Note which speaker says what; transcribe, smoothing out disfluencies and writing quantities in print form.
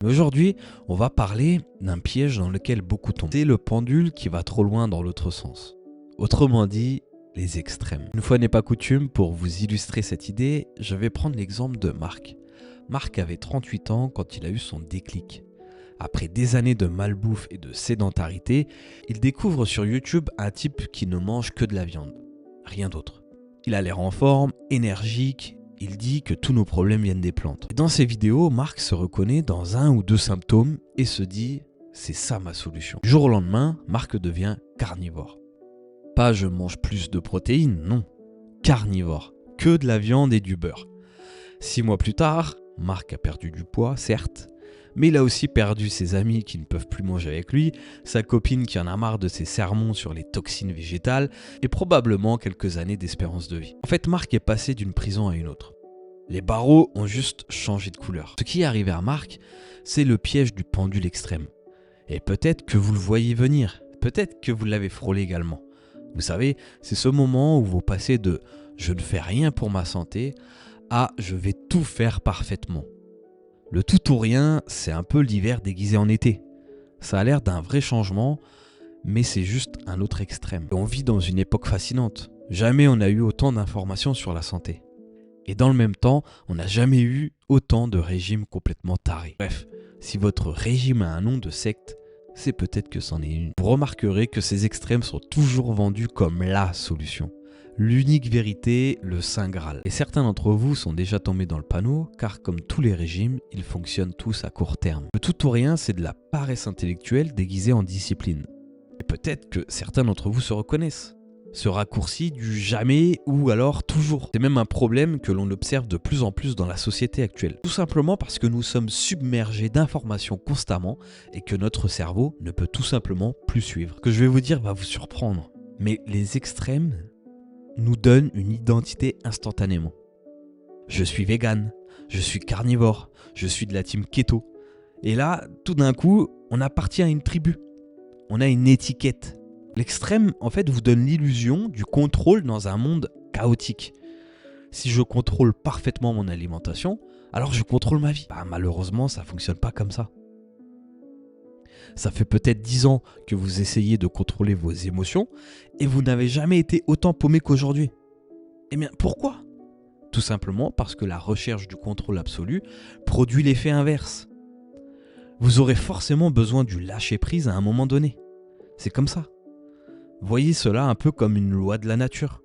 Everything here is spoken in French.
Speaker 1: Mais aujourd'hui, on va parler d'un piège dans lequel beaucoup tombent. C'est le pendule qui va trop loin dans l'autre sens. Autrement dit, les extrêmes. Une fois n'est pas coutume, pour vous illustrer cette idée, je vais prendre l'exemple de Marc. Marc avait 38 ans quand il a eu son déclic. Après des années de malbouffe et de sédentarité, il découvre sur YouTube un type qui ne mange que de la viande. Rien d'autre. Il a l'air en forme, énergique. Il dit que tous nos problèmes viennent des plantes. Et dans ses vidéos, Marc se reconnaît dans un ou deux symptômes et se dit « c'est ça ma solution ». Du jour au lendemain, Marc devient carnivore. Pas je mange plus de protéines, non. Carnivore. Que de la viande et du beurre. 6 mois plus tard, Marc a perdu du poids, certes, mais il a aussi perdu ses amis qui ne peuvent plus manger avec lui, sa copine qui en a marre de ses sermons sur les toxines végétales et probablement quelques années d'espérance de vie. En fait, Marc est passé d'une prison à une autre. Les barreaux ont juste changé de couleur. Ce qui est arrivé à Marc, c'est le piège du pendule extrême. Et peut-être que vous le voyez venir, peut-être que vous l'avez frôlé également. Vous savez, c'est ce moment où vous passez de « je ne fais rien pour ma santé » à « je vais tout faire parfaitement ». Le tout ou rien, c'est un peu l'hiver déguisé en été. Ça a l'air d'un vrai changement, mais c'est juste un autre extrême. On vit dans une époque fascinante. Jamais on n'a eu autant d'informations sur la santé. Et dans le même temps, on n'a jamais eu autant de régimes complètement tarés. Bref, si votre régime a un nom de secte, c'est peut-être que c'en est une. Vous remarquerez que ces extrêmes sont toujours vendus comme la solution. L'unique vérité, le Saint Graal. Et certains d'entre vous sont déjà tombés dans le panneau, car comme tous les régimes, ils fonctionnent tous à court terme. Le tout ou rien, c'est de la paresse intellectuelle déguisée en discipline. Et peut-être que certains d'entre vous se reconnaissent. Ce raccourci du jamais ou alors toujours. C'est même un problème que l'on observe de plus en plus dans la société actuelle. Tout simplement parce que nous sommes submergés d'informations constamment et que notre cerveau ne peut tout simplement plus suivre. Ce que je vais vous dire va vous surprendre. Mais les extrêmes nous donnent une identité instantanément. Je suis vegan, je suis carnivore, je suis de la team keto. Et là, tout d'un coup, on appartient à une tribu. On a une étiquette. L'extrême, en fait, vous donne l'illusion du contrôle dans un monde chaotique. Si je contrôle parfaitement mon alimentation, alors je contrôle ma vie. Malheureusement, ça ne fonctionne pas comme ça. Ça fait peut-être 10 ans que vous essayez de contrôler vos émotions et vous n'avez jamais été autant paumé qu'aujourd'hui. Eh bien, pourquoi ? Tout simplement parce que la recherche du contrôle absolu produit l'effet inverse. Vous aurez forcément besoin du lâcher-prise à un moment donné. C'est comme ça. Voyez cela un peu comme une loi de la nature.